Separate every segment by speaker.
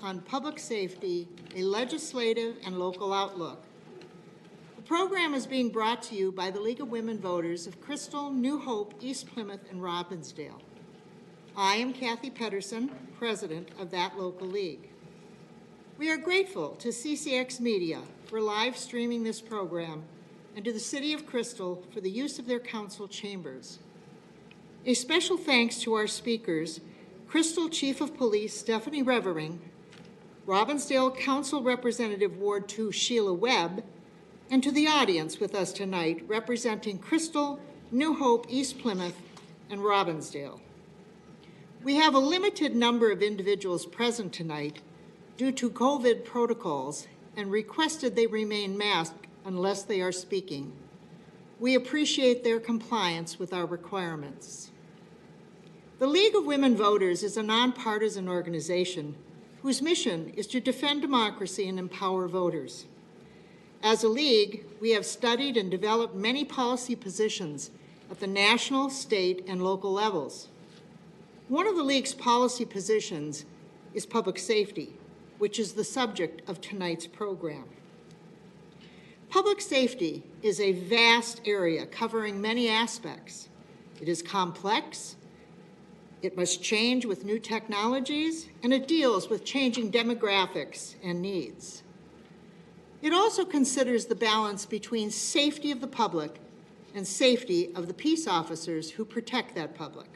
Speaker 1: on Public Safety, a Legislative and Local Outlook. The program is being brought to you by the League of Women Voters of Crystal, New Hope, East Plymouth, and Robbinsdale. I am Kathy Pedersen, president of that local league. We are grateful to CCX Media for live streaming this program and to the City of Crystal for the use of their council chambers. A special thanks to our speakers, Crystal Chief of Police Stephanie Revering, Robbinsdale Council Representative Ward 2 Sheila Webb, and to the audience with us tonight representing Crystal, New Hope, East Plymouth, and Robbinsdale. We have a limited number of individuals present tonight due to COVID protocols and requested they remain masked unless they are speaking. We appreciate their compliance with our requirements. The League of Women Voters is a nonpartisan organization whose mission is to defend democracy and empower voters. As a league, we have studied and developed many policy positions at the national, state, and local levels. One of the league's policy positions is public safety, which is the subject of tonight's program. Public safety is a vast area covering many aspects. It is complex, it must change with new technologies, and it deals with changing demographics and needs. It also considers the balance between safety of the public and safety of the peace officers who protect that public.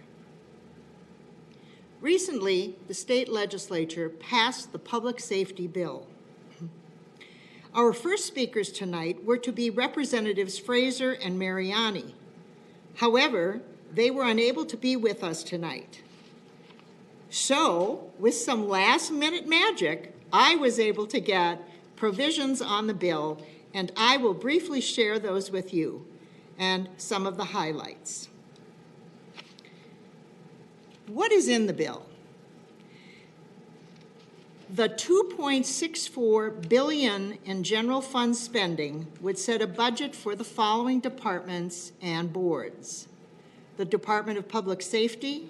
Speaker 1: Recently, the state legislature passed the Public Safety Bill. Our first speakers tonight were to be Representatives Fraser and Mariani. However, they were unable to be with us tonight. So, with some last-minute magic, I was able to get provisions on the bill, and I will briefly share those with you and some of the highlights. What is in the bill? The $2.64 billion in general fund spending would set a budget for the following departments and boards: the Department of Public Safety,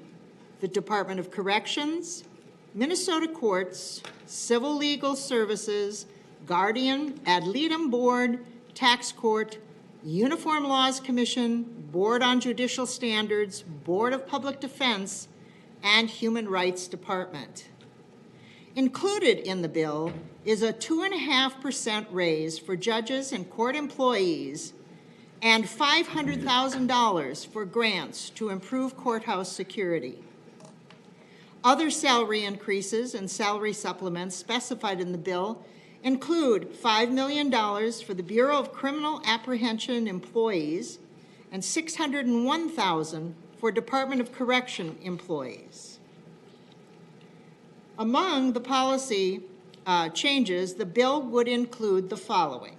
Speaker 1: the Department of Corrections, Minnesota Courts, Civil Legal Services, Guardian Ad Litem Board, Tax Court, Uniform Laws Commission, Board on Judicial Standards, Board of Public Defense, and Human Rights Department. Included in the bill is a 2.5% raise for judges and court employees and $500,000 for grants to improve courthouse security. Other salary increases and salary supplements specified in the bill include $5 million for the Bureau of Criminal Apprehension employees and $601,000 for Department of Correction employees. Among the policy changes, the bill would include the following,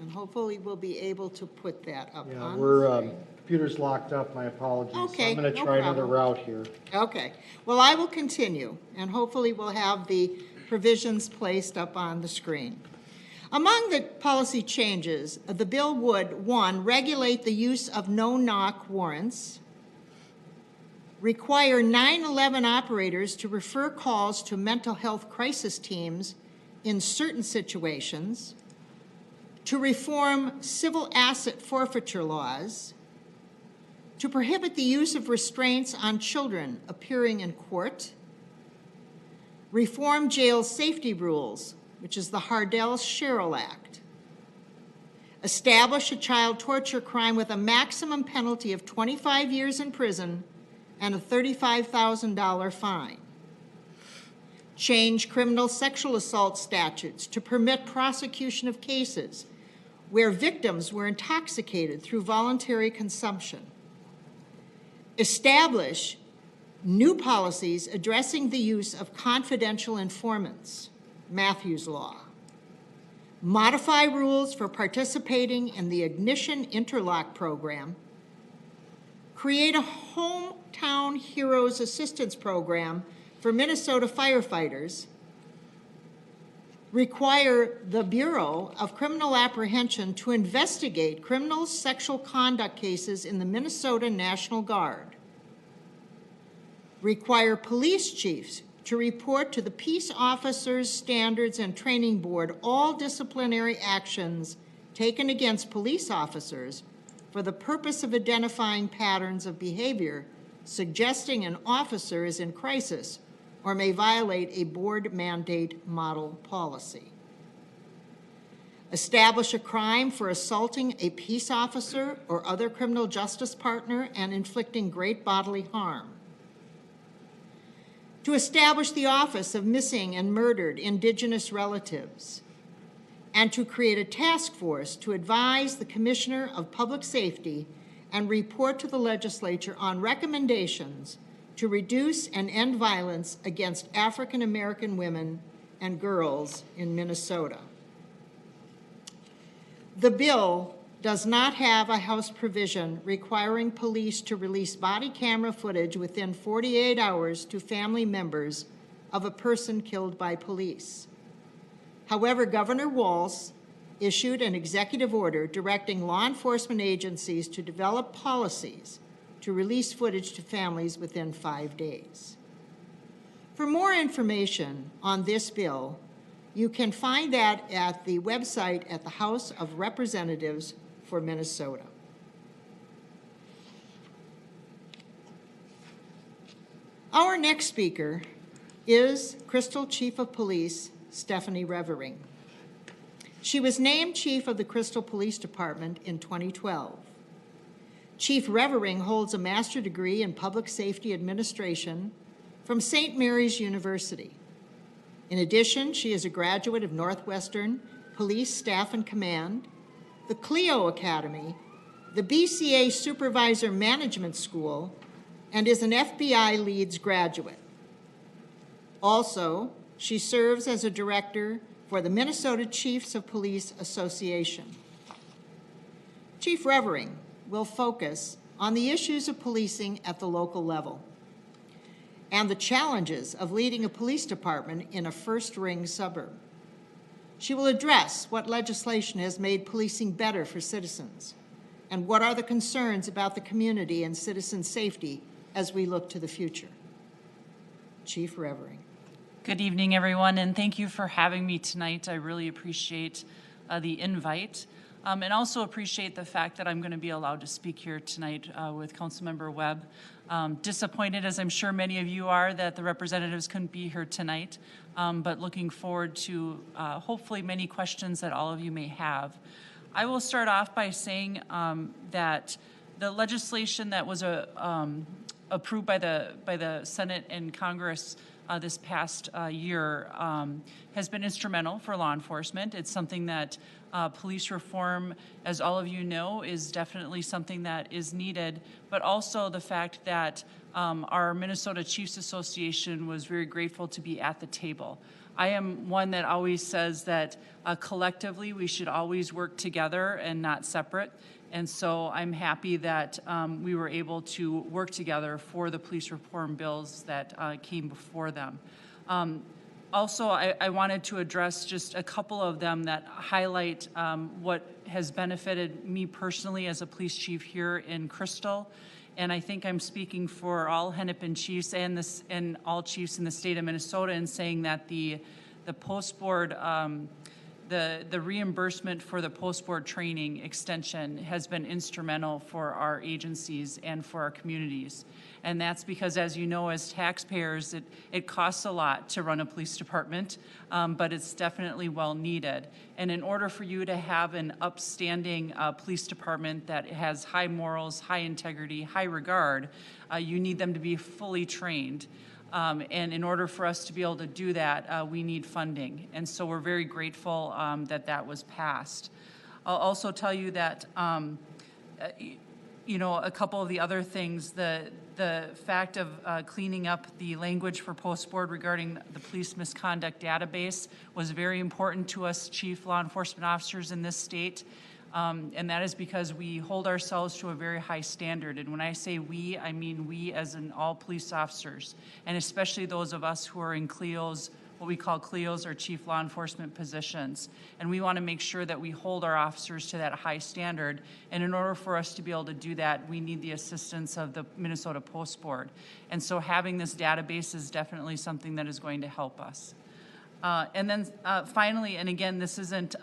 Speaker 1: and hopefully we'll be able to put that up on the screen.
Speaker 2: Computer's locked up, my apologies.
Speaker 1: Okay,
Speaker 2: I'm going to try another route here.
Speaker 1: Okay, well, I will continue, and hopefully we'll have the provisions placed up on the screen. Among the policy changes, the bill would, 1, regulate the use of no-knock warrants, require 911 operators to refer calls to mental health crisis teams in certain situations, to reform civil asset forfeiture laws, to prohibit the use of restraints on children appearing in court, reform jail safety rules, which is the Hardell-Sherrill Act, establish a child torture crime with a maximum penalty of 25 years in prison and a $35,000 fine, change criminal sexual assault statutes to permit prosecution of cases where victims were intoxicated through voluntary consumption, establish new policies addressing the use of confidential informants, Matthews Law, modify rules for participating in the Ignition Interlock program, create a Hometown Heroes Assistance Program for Minnesota firefighters, require the Bureau of Criminal Apprehension to investigate criminal sexual conduct cases in the Minnesota National Guard, require police chiefs to report to the Peace Officers Standards and Training Board all disciplinary actions taken against police officers for the purpose of identifying patterns of behavior suggesting an officer is in crisis or may violate a board mandate model policy. Establish a crime for assaulting a peace officer or other criminal justice partner and inflicting great bodily harm. To establish the Office of Missing and Murdered Indigenous Relatives, and to create a task force to advise the Commissioner of Public Safety and report to the legislature on recommendations to reduce and end violence against African American women and girls in Minnesota. The bill does not have a House provision requiring police to release body camera footage within 48 hours to family members of a person killed by police. However, Governor Walz issued an executive order directing law enforcement agencies to develop policies to release footage to families within 5 days. For more information on this bill, you can find that at the website at the House of Representatives for Minnesota. Our next speaker is Crystal Chief of Police Stephanie Revering. She was named Chief of the Crystal Police Department in 2012. Chief Revering holds a master's degree in Public Safety Administration from St. Mary's University. In addition, she is a graduate of Northwestern Police Staff and Command, the Clio Academy, the BCA Supervisor Management School, and is an FBI Leads graduate. Also, she serves as a director for the Minnesota Chiefs of Police Association. Chief Revering will focus on the issues of policing at the local level and the challenges of leading a police department in a first-ring suburb. She will address what legislation has made policing better for citizens and what are the concerns about the community and citizen safety as we look to the future. Chief Revering.
Speaker 3: Good evening, everyone, and thank you for having me tonight. I really appreciate the invite and also appreciate the fact that I'm going to be allowed to speak here tonight with Councilmember Webb. Disappointed, as I'm sure many of you are, that the representatives couldn't be here tonight, but looking forward to hopefully many questions that all of you may have. I will start off by saying that the legislation that was approved by the Senate and Congress this past year has been instrumental for law enforcement. It's something that police reform, as all of you know, is definitely something that is needed, but also the fact that our Minnesota Chiefs Association was very grateful to be at the table. I am one that always says that collectively we should always work together and not separate. And so I'm happy that we were able to work together for the police reform bills that came before them. Also, I wanted to address just a couple of them that highlight what has benefited me personally as a police chief here in Crystal. And I think I'm speaking for all Hennepin chiefs and all chiefs in the state of Minnesota in saying that the post-board the reimbursement for the post-board training extension has been instrumental for our agencies and for our communities. And that's because, as you know, as taxpayers, it costs a lot to run a police department, but it's definitely well needed. And in order for you to have an upstanding police department that has high morals, high integrity, high regard, you need them to be fully trained. And in order for us to be able to do that, we need funding. And so we're very grateful that that was passed. I'll also tell you that, you know, a couple of the other things, the fact of cleaning up the language for post-board regarding the police misconduct database was very important to us chief law enforcement officers in this state. And that is because we hold ourselves to a very high standard. And when I say we, I mean we as in all police officers, and especially those of us who are in Clios what we call CLEOs, or chief law enforcement positions. And we want to make sure that we hold our officers to that high standard. And in order for us to be able to do that, we need the assistance of the Minnesota Post Board. And so having this database is definitely something that is going to help us. And then finally, and again, this isn't,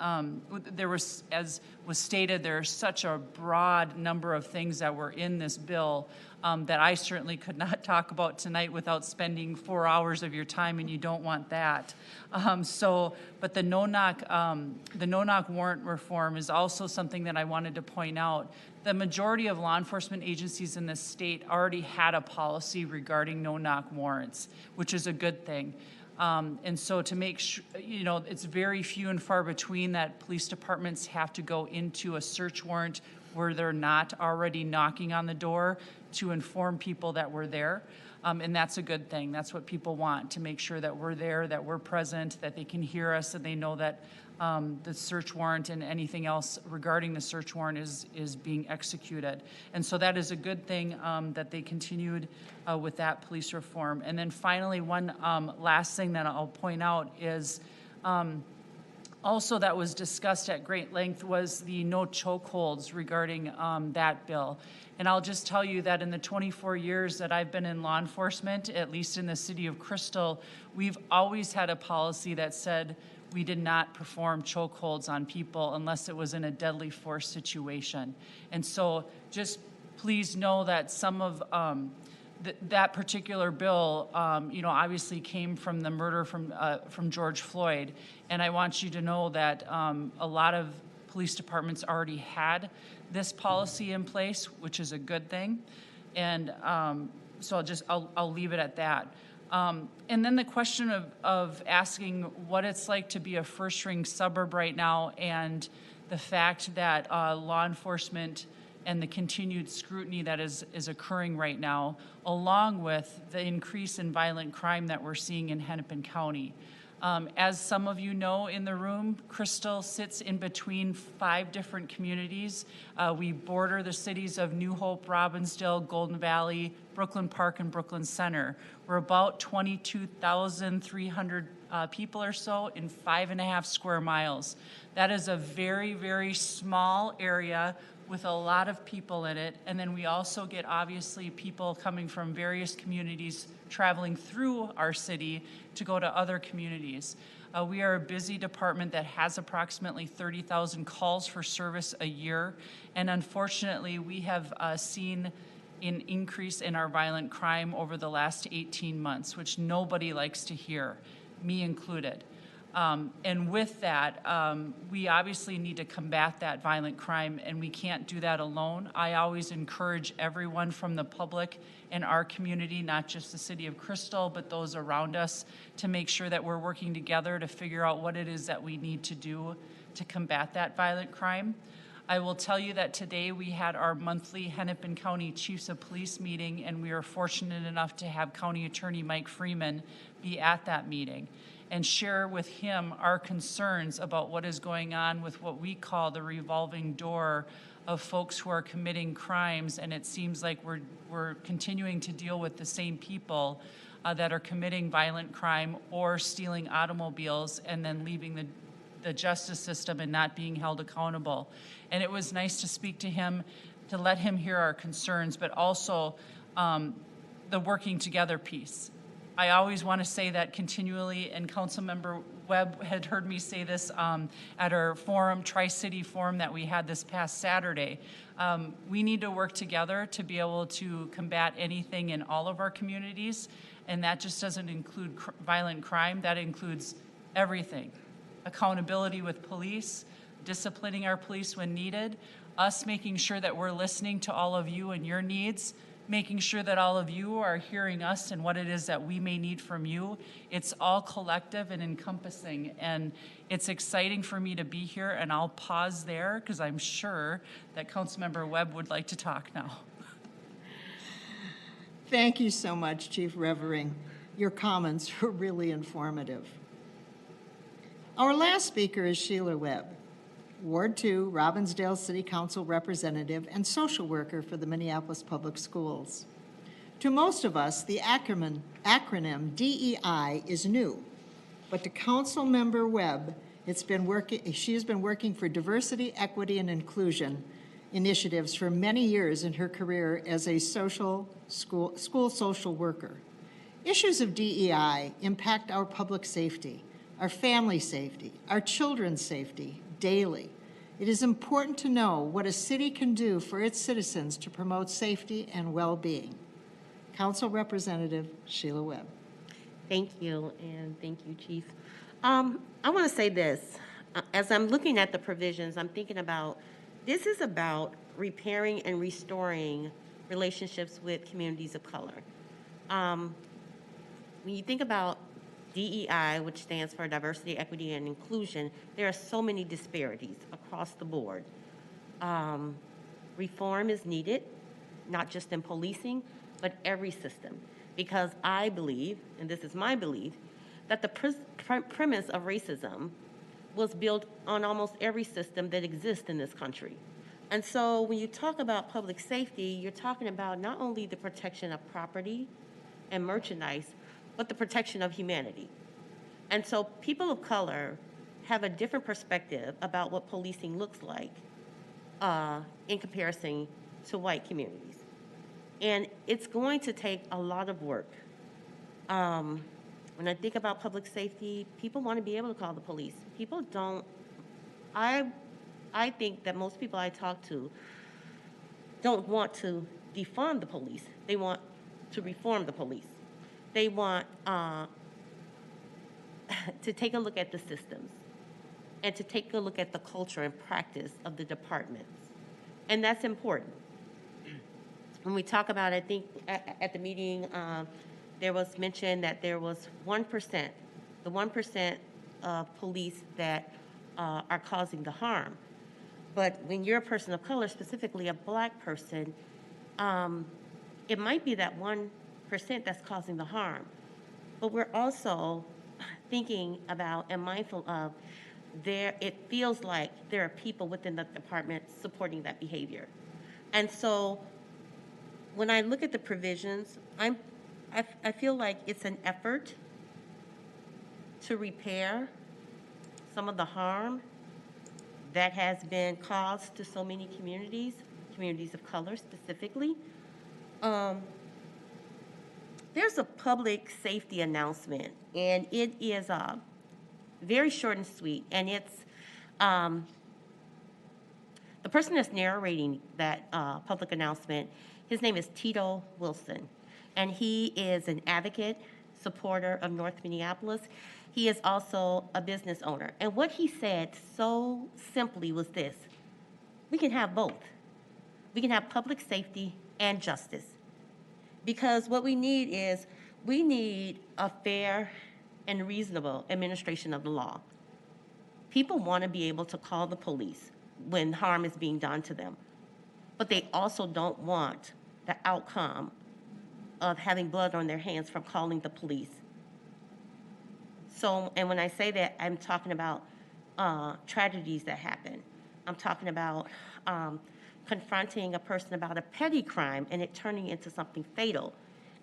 Speaker 3: there was, as was stated, there's such a broad number of things that were in this bill that I certainly could not talk about tonight without spending 4 hours of your time, and you don't want that. But the no-knock warrant reform is also something that I wanted to point out. The majority of law enforcement agencies in this state already had a policy regarding no-knock warrants, which is a good thing. And so to make sure, you know, it's very few and far between that police departments have to go into a search warrant where they're not already knocking on the door to inform people that we're there. And that's a good thing. That's what people want, to make sure that we're there, that we're present, that they can hear us, and they know that the search warrant and anything else regarding the search warrant is being executed. And so that is a good thing that they continued with that police reform. And then finally, one last thing that I'll point out is also that was discussed at great length was the no chokeholds regarding that bill. And I'll just tell you that in the 24 years that I've been in law enforcement, at least in the city of Crystal, we've always had a policy that said we did not perform chokeholds on people unless it was in a deadly force situation. And so just please know that some of that particular bill, you know, obviously came from the murder from George Floyd. And I want you to know that a lot of police departments already had this policy in place, which is a good thing. And so I'll leave it at that. And then the question of asking what it's like to be a first-ring suburb right now, and the fact that law enforcement and the continued scrutiny that is occurring right now, along with the increase in violent crime that we're seeing in Hennepin County. As some of you know in the room, Crystal sits in between 5 different communities. We border the cities of New Hope, Robbinsdale, Golden Valley, Brooklyn Park, and Brooklyn Center. We're about 22,300 people or so in 5.5 square miles. That is a very, very small area with a lot of people in it. And then we also get, obviously, people coming from various communities traveling through our city to go to other communities. We are a busy department that has approximately 30,000 calls for service a year. And unfortunately, we have seen an increase in our violent crime over the last 18 months, which nobody likes to hear, me included. And with that, we obviously need to combat that violent crime, and we can't do that alone. I always encourage everyone from the public in our community, not just the city of Crystal, but those around us, to make sure that we're working together to figure out what it is that we need to do to combat that violent crime. I will tell you that today we had our monthly Hennepin County Chiefs of Police meeting, and we were fortunate enough to have County Attorney Mike Freeman be at that meeting and share with him our concerns about what is going on with what we call the revolving door of folks who are committing crimes. And it seems like we're continuing to deal with the same people that are committing violent crime or stealing automobiles and then leaving the justice system and not being held accountable. And it was nice to speak to him, to let him hear our concerns, but also the working together piece. I always want to say that continually, and Councilmember Webb had heard me say this at our forum, Tri-City Forum that we had this past Saturday. We need to work together to be able to combat anything in all of our communities, and that just doesn't include violent crime. That includes everything. Accountability with police, disciplining our police when needed, us making sure that we're listening to all of you and your needs, making sure that all of you are hearing us and what it is that we may need from you. It's all collective and encompassing, and it's exciting for me to be here, and I'll pause there because I'm sure that Councilmember Webb would like to talk now.
Speaker 1: Thank you so much, Chief Revering. Your comments were really informative. Our last speaker is Sheila Webb, Ward 2, Robbinsdale City Council representative and social worker for the Minneapolis Public Schools. To most of us, the acronym DEI is new. but to Councilmember Webb, she has been working for diversity, equity, and inclusion initiatives for many years in her career as a school social worker. Issues of DEI impact our public safety, our family safety, our children's safety daily. It is important to know what a city can do for its citizens to promote safety and well-being. Council Representative Sheila Webb.
Speaker 4: Thank you, and thank you, Chief. I want to say this. As I'm looking at the provisions, I'm thinking about, this is about repairing and restoring relationships with communities of color. When you think about DEI, which stands for Diversity, Equity, and Inclusion, there are so many disparities across the board. Reform is needed, not just in policing, but every system. Because I believe, and this is my belief, that the premise of racism was built on almost every system that exists in this country. And so when you talk about public safety, you're talking about not only the protection of property and merchandise, but the protection of humanity. And so people of color have a different perspective about what policing looks like in comparison to white communities. And it's going to take a lot of work. When I think about public safety, people want to be able to call the police. People don't, I think that most people I talk to don't want to defund the police. They want to reform the police. They want to take a look at the systems and to take a look at the culture and practice of the departments. And that's important. When we talk about, I think at the meeting, there was mention that there was 1%, the 1% of police that are causing the harm. But when you're a person of color, specifically a black person, it might be that 1% that's causing the harm. But we're also thinking about and mindful of it feels like there are people within the department supporting that behavior. And so when I look at the provisions, I feel like it's an effort to repair some of the harm that has been caused to so many communities of color specifically. There's a public safety announcement, and it is very short and sweet, and it's the person that's narrating that public announcement, his name is Tito Wilson, and he is an advocate, supporter of North Minneapolis. He is also a business owner. And what he said so simply was this: we can have both. We can have public safety and justice. Because what we need is, we need a fair and reasonable administration of the law. People want to be able to call the police when harm is being done to them, but they also don't want the outcome of having blood on their hands from calling the police. So, and when I say that, I'm talking about tragedies that happen. I'm talking about confronting a person about a petty crime and it turning into something fatal.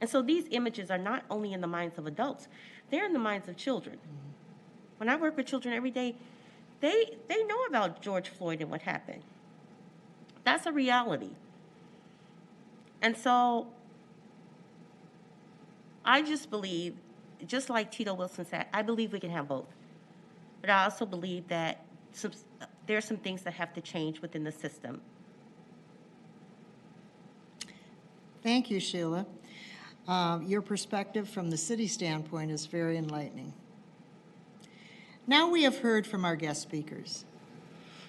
Speaker 4: And so these images are not only in the minds of adults, they're in the minds of children. When I work with children every day, they know about George Floyd and what happened. That's a reality. And so I just believe, just like Tito Wilson said, I believe we can have both. But I also believe that there are some things that have to change within the system.
Speaker 1: Thank you, Sheila. Your perspective from the city standpoint is very enlightening. Now we have heard from our guest speakers.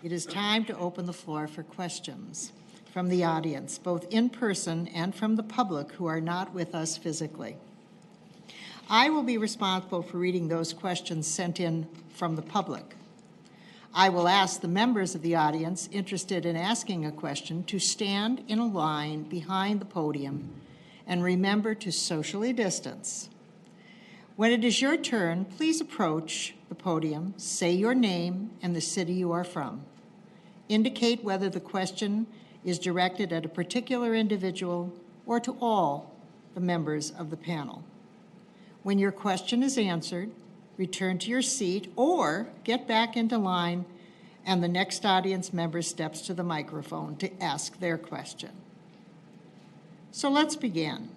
Speaker 1: It is time to open the floor for questions from the audience, both in person and from the public who are not with us physically. I will be responsible for reading those questions sent in from the public. I will ask the members of the audience interested in asking a question to stand in a line behind the podium and remember to socially distance. When it is your turn, please approach the podium, say your name and the city you are from. Indicate whether the question is directed at a particular individual or to all the members of the panel. When your question is answered, return to your seat, or get back into line, and the next audience member steps to the microphone to ask their question. So let's begin.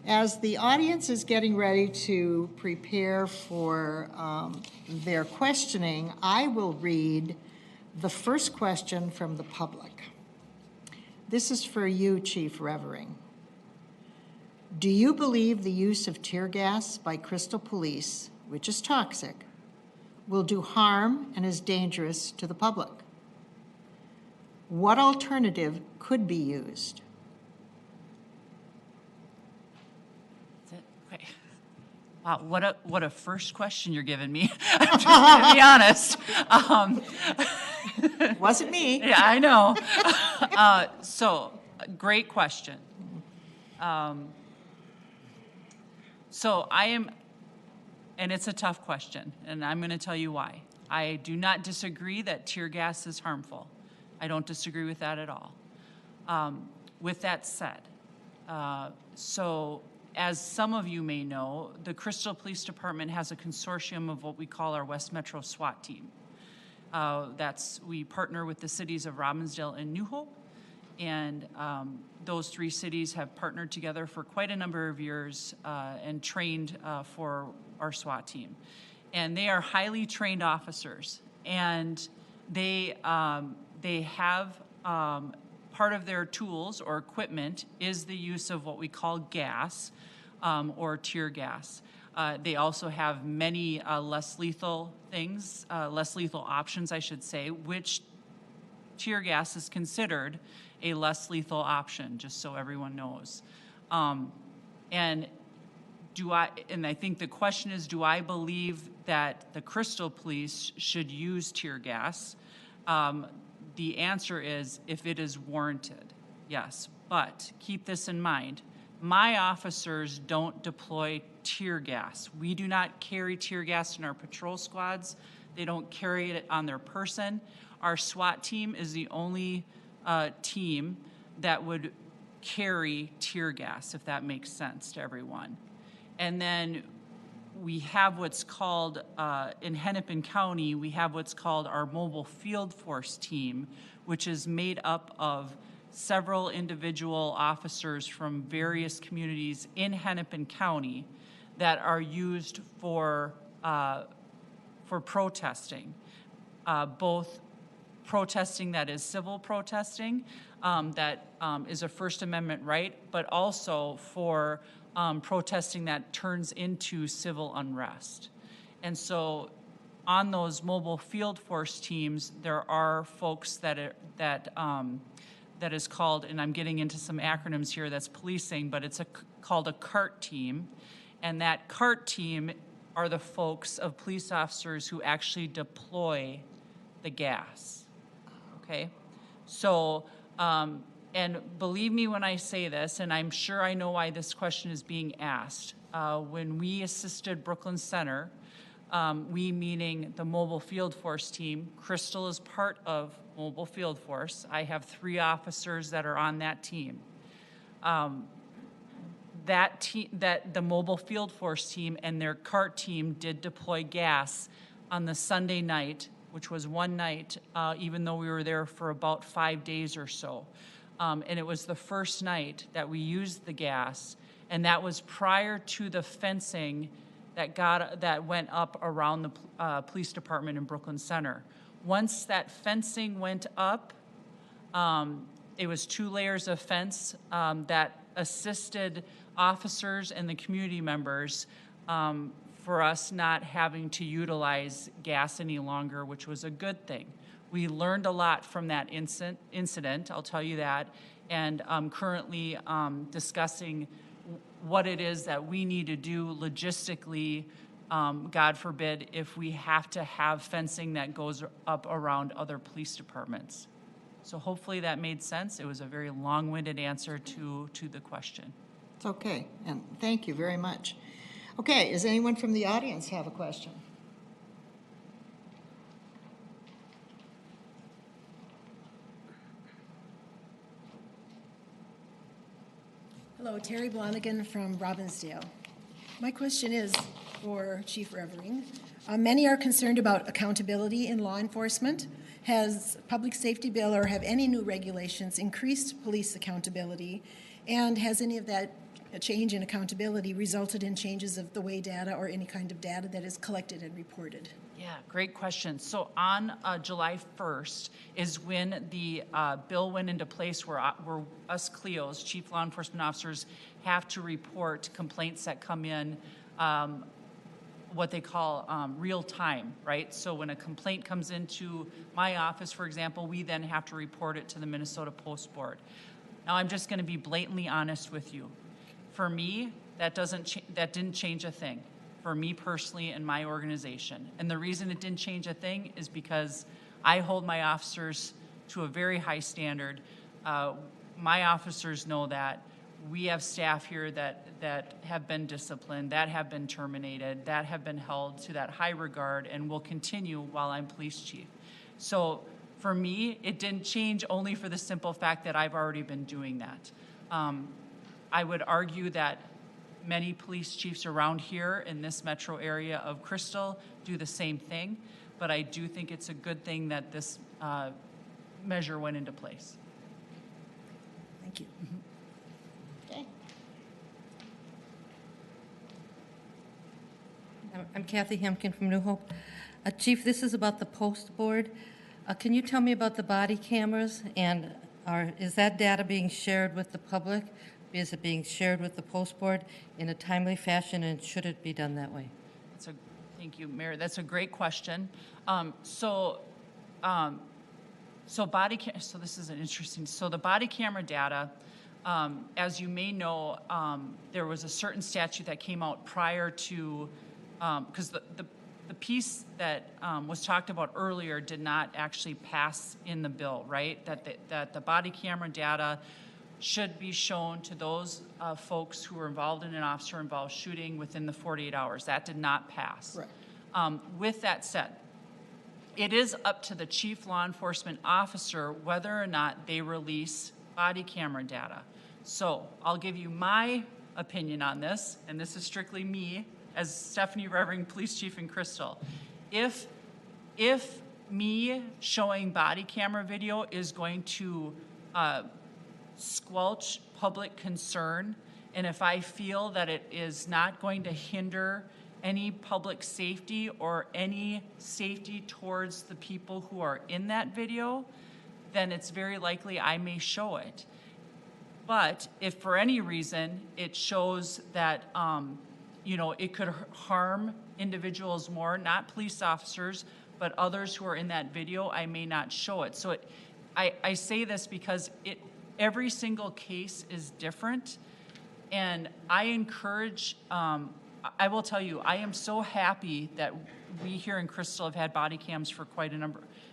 Speaker 1: As the audience is getting ready to prepare for their questioning, I will read the first question from the public. This is for you, Chief Revering. Do you believe the use of tear gas by Crystal Police, which is toxic, will do harm and is dangerous to the public? What alternative could be used?
Speaker 3: Okay. Wow, what a first question you're giving me. I'm just gonna be honest.
Speaker 1: Wasn't me.
Speaker 3: Yeah, I know. So, great question. So I am, and it's a tough question, and I'm going to tell you why. I do not disagree that tear gas is harmful. I don't disagree with that at all. With that said, so as some of you may know, the Crystal Police Department has a consortium of what we call our West Metro SWAT team. We partner with the cities of Robbinsdale and New Hope, and those three cities have partnered together for quite a number of years and trained for our SWAT team. And they are highly trained officers, and they have part of their tools or equipment is the use of what we call gas or tear gas. They also have many less lethal things, less lethal options, I should say, which tear gas is considered a less lethal option, just so everyone knows. And I think the question is, do I believe that the Crystal Police should use tear gas? The answer is, if it is warranted, yes. But keep this in mind. My officers don't deploy tear gas. We do not carry tear gas in our patrol squads. They don't carry it on their person. Our SWAT team is the only team that would carry tear gas, if that makes sense to everyone. And then we have what's called, in Hennepin County, we have what's called our mobile field force team, which is made up of several individual officers from various communities in Hennepin County that are used for protesting, both protesting that is civil protesting, that is a First Amendment right, but also for protesting that turns into civil unrest. And so on those mobile field force teams, there are folks that is called, and I'm getting into some acronyms here, that's policing, but it's called a CART team. And that CART team are the folks of police officers who actually deploy the gas, okay? So, and believe me when I say this, and I'm sure I know why this question is being asked. When we assisted Brooklyn Center, we meaning the mobile field force team, Crystal is part of mobile field force. I have 3 officers that are on that team. That the mobile field force team and their CART team did deploy gas on the Sunday night, which was one night, even though we were there for about 5 days or so. And it was the first night that we used the gas, and that was prior to the fencing that went up around the police department in Brooklyn Center. Once that fencing went up, it was 2 layers of fence that assisted officers and the community members for us not having to utilize gas any longer, which was a good thing. We learned a lot from that incident, I'll tell you that, and I'm currently discussing what it is that we need to do logistically, God forbid, if we have to have fencing that goes up around other police departments. So hopefully that made sense. It was a very long-winded answer to the question.
Speaker 1: It's okay, and thank you very much. Okay, does anyone from the audience have a question?
Speaker 5: Hello, Terry Blonigan from Robbinsdale. My question is, for Chief Revering. Many are concerned about accountability in law enforcement. Has public safety bill or have any new regulations increased police accountability? And has any of that change in accountability resulted in changes of the way data or any kind of data that is collected and reported?
Speaker 3: Yeah, great question. So on July 1st is when the bill went into place where us CLEOs, Chief Law Enforcement Officers, have to report complaints that come in what they call real time, right? So when a complaint comes into my office, for example, we then have to report it to the Minnesota Post Board. Now, I'm just going to be blatantly honest with you. For me, that didn't change a thing. For me personally and my organization. And the reason it didn't change a thing is because I hold my officers to a very high standard. My officers know that. We have staff here that have been disciplined, that have been terminated, that have been held to that high regard and will continue while I'm police chief. So for me, it didn't change only for the simple fact that I've already been doing that. I would argue that many police chiefs around here in this metro area of Crystal do the same thing, but I do think it's a good thing that this measure went into place.
Speaker 5: Thank you.
Speaker 1: Okay.
Speaker 6: I'm Kathy Hemken from New Hope. Chief, this is about the post board. Can you tell me about the body cameras, and is that data being shared with the public? Is it being shared with the post board in a timely fashion, and should it be done that way?
Speaker 3: Thank you, Mayor. That's a great question. So this is an interesting. So the body camera data, as you may know, there was a certain statute that came out prior to, because the piece that was talked about earlier did not actually pass in the bill, right? That the body camera data should be shown to those folks who were involved in an officer-involved shooting within the 48 hours. That did not pass.
Speaker 1: Right.
Speaker 3: With that said, it is up to the chief law enforcement officer whether or not they release body camera data. So I'll give you my opinion on this, and this is strictly me as Stephanie Revering, police chief in Crystal. If me showing body camera video is going to squelch public concern, and if I feel that it is not going to hinder any public safety or any safety towards the people who are in that video, then it's very likely I may show it. But if for any reason it shows that it could harm individuals more, not police officers, but others who are in that video, I may not show it. So I say this because every single case is different, and I encourage, I will tell you, I am so happy that we here in Crystal have had body cams for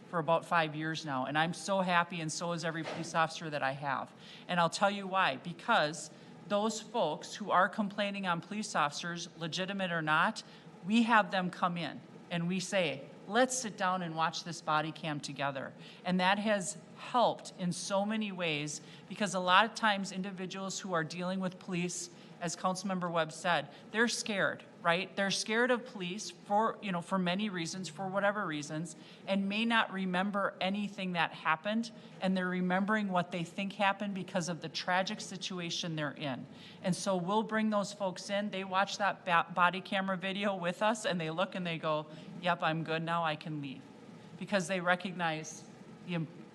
Speaker 3: for about 5 years now, and I'm so happy, and so is every police officer that I have. And I'll tell you why, because those folks who are complaining on police officers, legitimate or not, we have them come in and we say, let's sit down and watch this body cam together. And that has helped in so many ways, because a lot of times individuals who are dealing with police, as Councilmember Webb said, they're scared, right? They're scared of police for many reasons, for whatever reasons, and may not remember anything that happened, and they're remembering what they think happened because of the tragic situation they're in. And so we'll bring those folks in, they watch that body camera video with us, and they look and they go, yep, I'm good now, I can leave. Because they recognize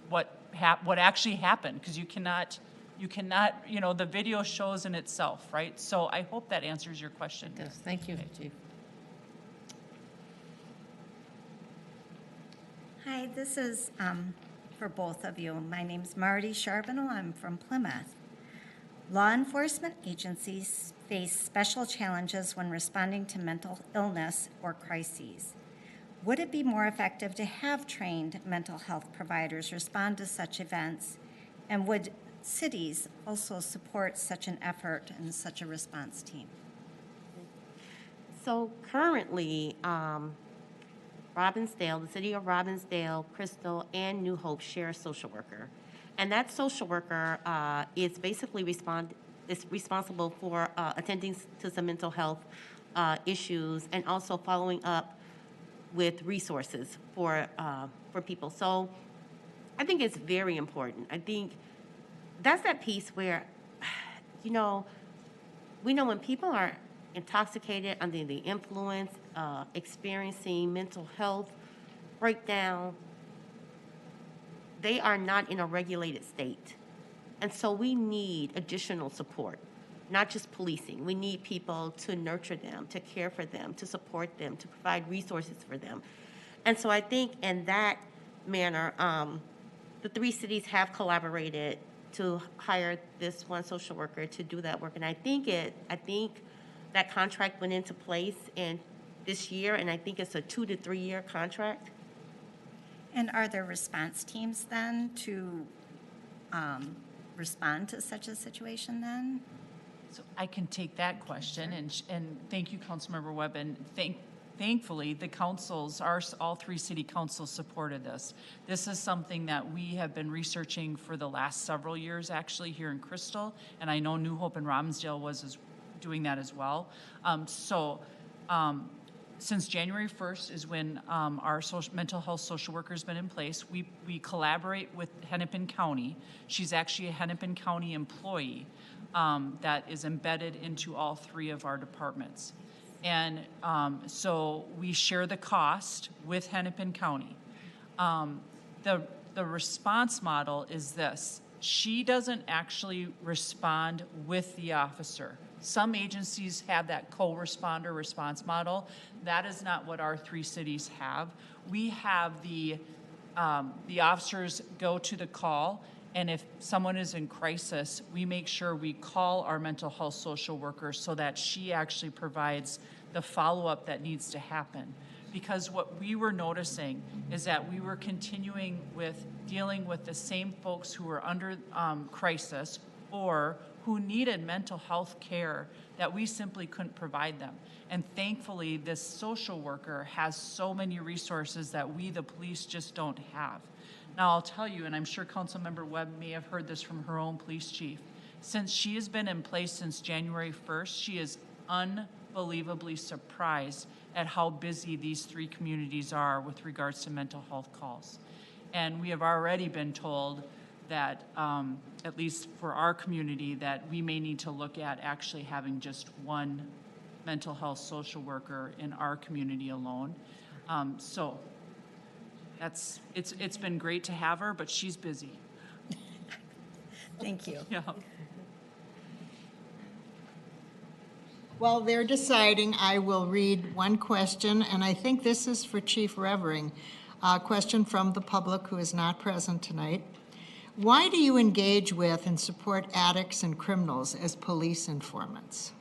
Speaker 3: what actually happened, because you cannot, the video shows in itself, right? So I hope that answers your question.
Speaker 6: Yes, thank you, Chief.
Speaker 7: Hi, this is for both of you. My name's Marty Charbonneau. I'm from Plymouth. Law enforcement agencies face special challenges when responding to mental illness or crises. Would it be more effective to have trained mental health providers respond to such events? And would cities also support such an effort and such a response team?
Speaker 4: So currently, Robbinsdale, the city of Robbinsdale, Crystal, and New Hope share a social worker. And that social worker is basically responsible for attending to some mental health issues, and also following up with resources for people. So I think it's very important. I think that's that piece where, we know when people are intoxicated, under the influence, experiencing mental health breakdown, they are not in a regulated state. And so we need additional support, not just policing. We need people to nurture them, to care for them, to support them, to provide resources for them. And so I think in that manner, the 3 cities have collaborated to hire this one social worker to do that work. And I think that contract went into place in this year, and I think it's a 2 to 3 year contract.
Speaker 7: And are there response teams then to respond to such a situation then?
Speaker 3: So I can take that question, and thank you, Councilmember Webb, and thankfully, the councils, all 3 city councils supported this. This is something that we have been researching for the last several years, actually, here in Crystal, and I know New Hope and Robbinsdale was doing that as well. Since January 1st is when our mental health social worker has been in place, we collaborate with Hennepin County. She's actually a Hennepin County employee that is embedded into all 3 of our departments. And so we share the cost with Hennepin County. The response model is this. She doesn't actually respond with the officer. Some agencies have that co-responder response model. That is not what our 3 cities have. We have the officers go to the call, and if someone is in crisis, we make sure we call our mental health social worker so that she actually provides the follow-up that needs to happen. Because what we were noticing is that we were continuing with dealing with the same folks who were under crisis or who needed mental health care that we simply couldn't provide them. And thankfully, this social worker has so many resources that we, the police, just don't have. Now, I'll tell you, and I'm sure Councilmember Webb may have heard this from her own police chief, since she has been in place since January 1st, she is unbelievably surprised at how busy these 3 communities are with regards to mental health calls. And we have already been told that, at least for our community, that we may need to look at actually having just one mental health social worker in our community alone. So it's been great to have her, but she's busy.
Speaker 7: Thank you.
Speaker 3: Yeah.
Speaker 1: While they're deciding, I will read one question, and I think this is for Chief Revering. A question from the public who is not present tonight. Why do you engage with and support addicts and criminals as police informants?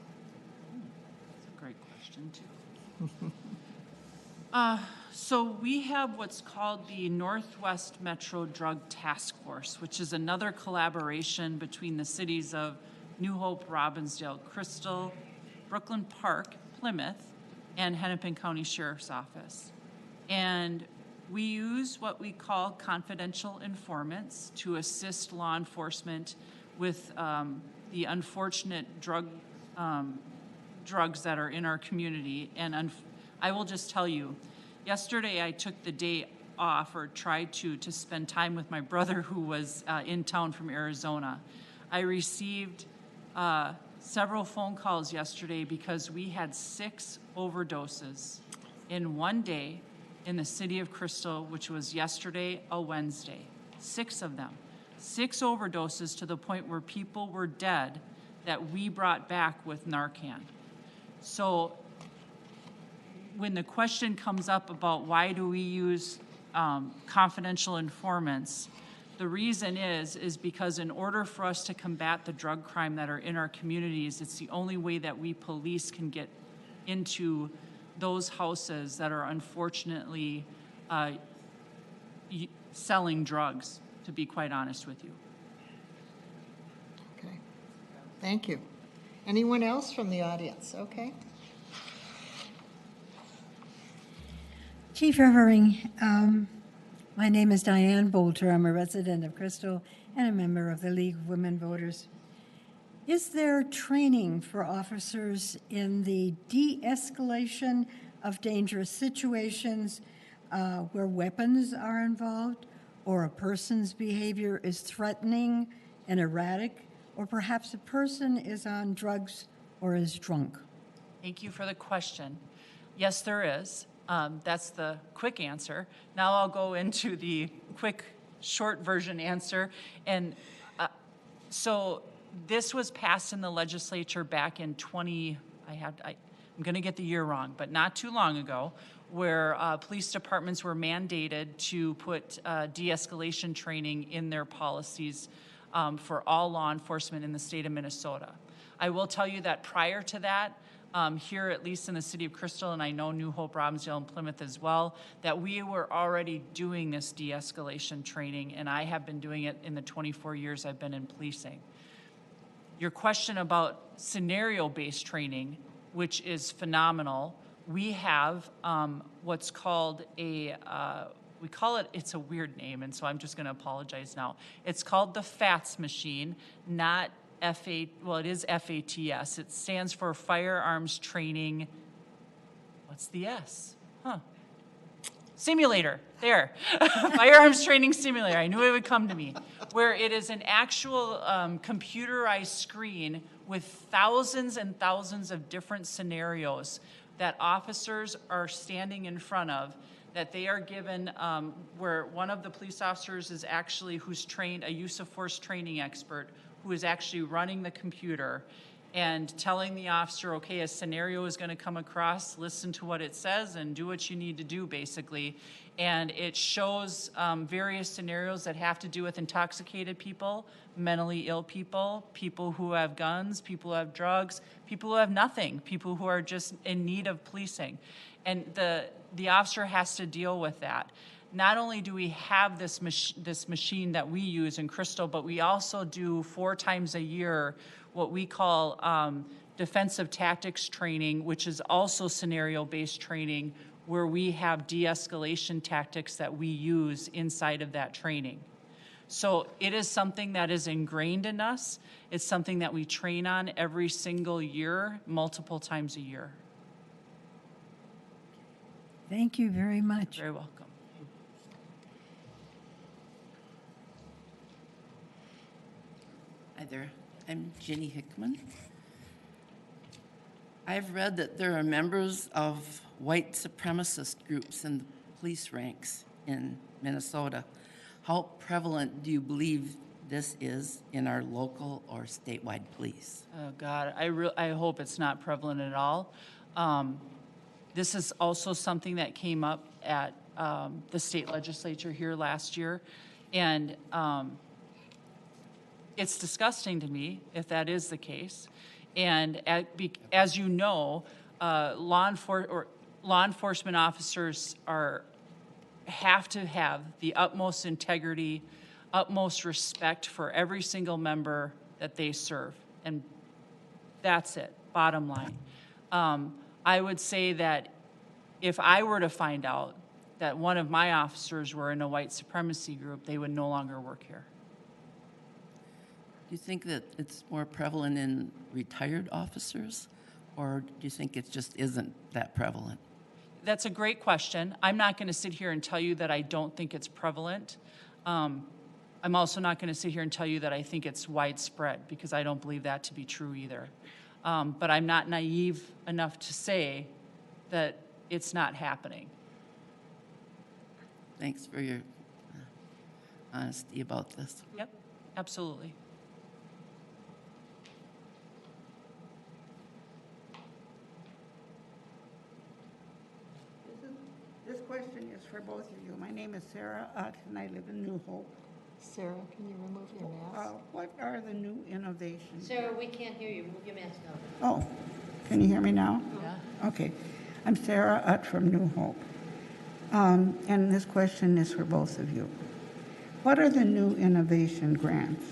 Speaker 3: That's a great question, too. So we have what's called the Northwest Metro Drug Task Force, which is another collaboration between the cities of New Hope, Robbinsdale, Crystal, Brooklyn Park, Plymouth, and Hennepin County Sheriff's Office. And we use what we call confidential informants to assist law enforcement with the unfortunate drugs that are in our community. And I will just tell you, yesterday I took the day off, or tried to spend time with my brother who was in town from Arizona. I received several phone calls yesterday because we had 6 overdoses in one day in the city of Crystal, which was yesterday, a Wednesday. 6 of them. 6 overdoses to the point where people were dead that we brought back with Narcan. So when the question comes up about why do we use confidential informants, the reason is because in order for us to combat the drug crime that are in our communities, it's the only way that we police can get into those houses that are unfortunately selling drugs, to be quite honest with you.
Speaker 1: Okay, thank you. Anyone else from the audience? Okay.
Speaker 8: Chief Revering, my name is Diane Bolter. I'm a resident of Crystal and a member of the League of Women Voters. Is there training for officers in the de-escalation of dangerous situations where weapons are involved, or a person's behavior is threatening and erratic, or perhaps a person is on drugs or is drunk?
Speaker 3: Thank you for the question. Yes, there is. That's the quick answer. Now I'll go into the quick, short version answer. And so this was passed in the legislature back in I'm going to get the year wrong, but not too long ago, where police departments were mandated to put de-escalation training in their policies for all law enforcement in the state of Minnesota. I will tell you that prior to that, here, at least in the city of Crystal, and I know New Hope, Robbinsdale, and Plymouth as well, that we were already doing this de-escalation training, and I have been doing it in the 24 years I've been in policing. Your question about scenario-based training, which is phenomenal, we have what's called it's a weird name, and so I'm just going to apologize now. It's called the FATS machine, not it is FATS. It stands for Firearms Training. What's the S? Simulator. There. Firearms Training Simulator. I knew it would come to me. Where it is an actual computerized screen with thousands and thousands of different scenarios that officers are standing in front of, that they are given, where one of the police officers is actually, who's trained, a use of force training expert, who is actually running the computer and telling the officer, okay, a scenario is going to come across, listen to what it says and do what you need to do, basically. And it shows various scenarios that have to do with intoxicated people, mentally ill people, people who have guns, people who have drugs, people who have nothing, people who are just in need of policing. And the officer has to deal with that. Not only do we have this machine that we use in Crystal, but we also do 4 times a year what we call defensive tactics training, which is also scenario-based training, where we have de-escalation tactics that we use inside of that training. So it is something that is ingrained in us. It's something that we train on every single year, multiple times a year.
Speaker 8: Thank you very much.
Speaker 3: Very welcome.
Speaker 9: Hi there, I'm Jenny Hickman. I've read that there are members of white supremacist groups in the police ranks in Minnesota. How prevalent do you believe this is in our local or statewide police?
Speaker 3: Oh, God, I hope it's not prevalent at all. This is also something that came up at the state legislature here last year, and it's disgusting to me if that is the case. And as you know, law enforcement officers have to have the utmost integrity, utmost respect for every single member that they serve, and that's it, bottom line. I would say that if I were to find out that one of my officers were in a white supremacy group, they would no longer work here.
Speaker 9: Do you think that it's more prevalent in retired officers, or do you think it just isn't that prevalent?
Speaker 3: That's a great question. I'm not going to sit here and tell you that I don't think it's prevalent. I'm also not going to sit here and tell you that I think it's widespread, because I don't believe that to be true either. But I'm not naive enough to say that it's not happening.
Speaker 9: Thanks for your honesty about this.
Speaker 3: Yep, absolutely.
Speaker 10: This question is for both of you. My name is Sarah Utt, and I live in New Hope.
Speaker 1: Sarah, can you remove your mask?
Speaker 10: What are the new innovations?
Speaker 6: Sarah, we can't hear you. Move your mask down.
Speaker 10: Oh, can you hear me now?
Speaker 3: Yeah.
Speaker 10: Okay. I'm Sarah Utt from New Hope. And this question is for both of you. What are the new innovation grants?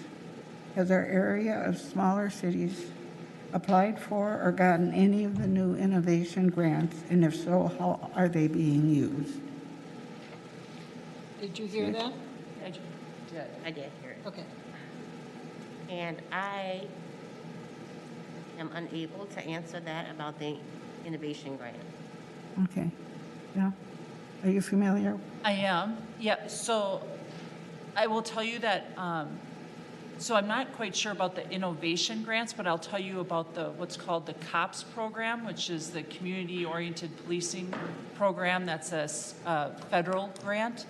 Speaker 10: Has our area of smaller cities applied for or gotten any of the new innovation grants? And if so, how are they being used?
Speaker 1: Did you hear that?
Speaker 4: I did hear it.
Speaker 1: Okay.
Speaker 4: And I am unable to answer that about the innovation grant.
Speaker 10: Okay. Yeah. Are you familiar?
Speaker 3: I am, yeah, so I will tell you that, so I'm not quite sure about the innovation grants, but I'll tell you about what's called the COPS program, which is the Community-Oriented Policing Program. That's a federal grant.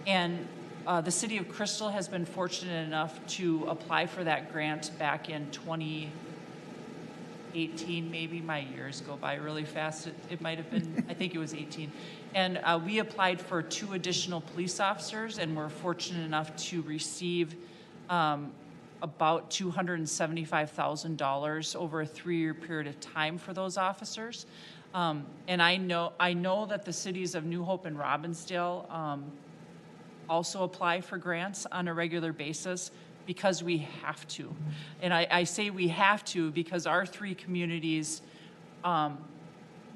Speaker 3: And the city of Crystal has been fortunate enough to apply for that grant back in 2018, maybe. My years go by really fast. It might have been, I think it was 18. And we applied for 2 additional police officers, and we're fortunate enough to receive about $275,000 over a 3-year period of time for those officers. And I know that the cities of New Hope and Robbinsdale also apply for grants on a regular basis because we have to. And I say we have to because our 3 communities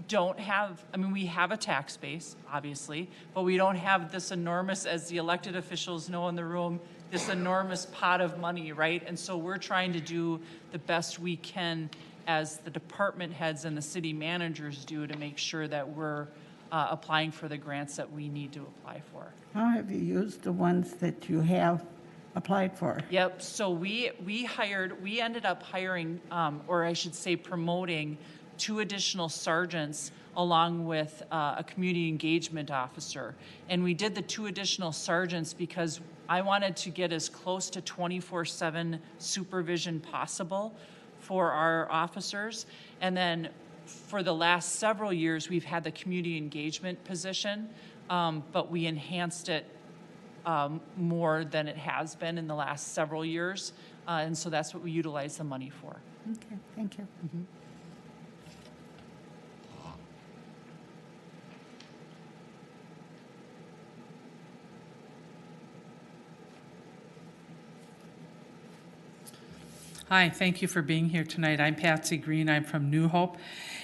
Speaker 3: don't have, I mean, we have a tax base, obviously, but we don't have this enormous, as the elected officials know in the room, this enormous pot of money, right? And so we're trying to do the best we can as the department heads and the city managers do to make sure that we're applying for the grants that we need to apply for.
Speaker 10: How have you used the ones that you have applied for?
Speaker 3: Yep, so we ended up hiring, or I should say promoting 2 additional sergeants along with a community engagement officer. And we did the 2 additional sergeants because I wanted to get as close to 24/7 supervision possible for our officers. And then for the last several years, we've had the community engagement position, but we enhanced it more than it has been in the last several years. And so that's what we utilize the money for.
Speaker 10: Okay, thank you.
Speaker 3: Mm-hmm.
Speaker 11: Hi, thank you for being here tonight. I'm Patsy Green. I'm from New Hope.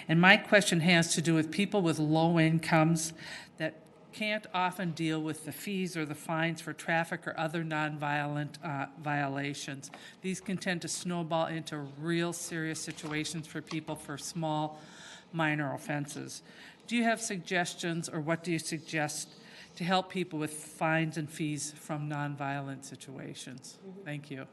Speaker 11: And my question has to do with people with low incomes that can't often deal with the fees or the fines for traffic or other nonviolent violations. These can tend to snowball into real serious situations for people for small, minor offenses. Do you have suggestions, or what do you suggest to help people with fines and fees from nonviolent situations? Thank you.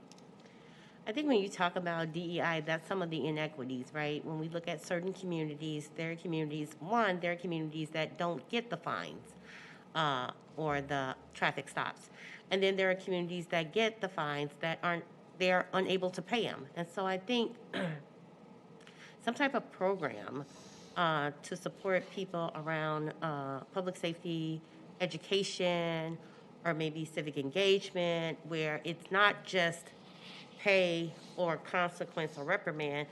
Speaker 4: I think when you talk about DEI, that's some of the inequities, right? When we look at certain communities, there are communities that don't get the fines or the traffic stops. And then there are communities that get the fines that they're unable to pay them. And so I think some type of program to support people around public safety, education, or maybe civic engagement, where it's not just pay or consequence or reprimand.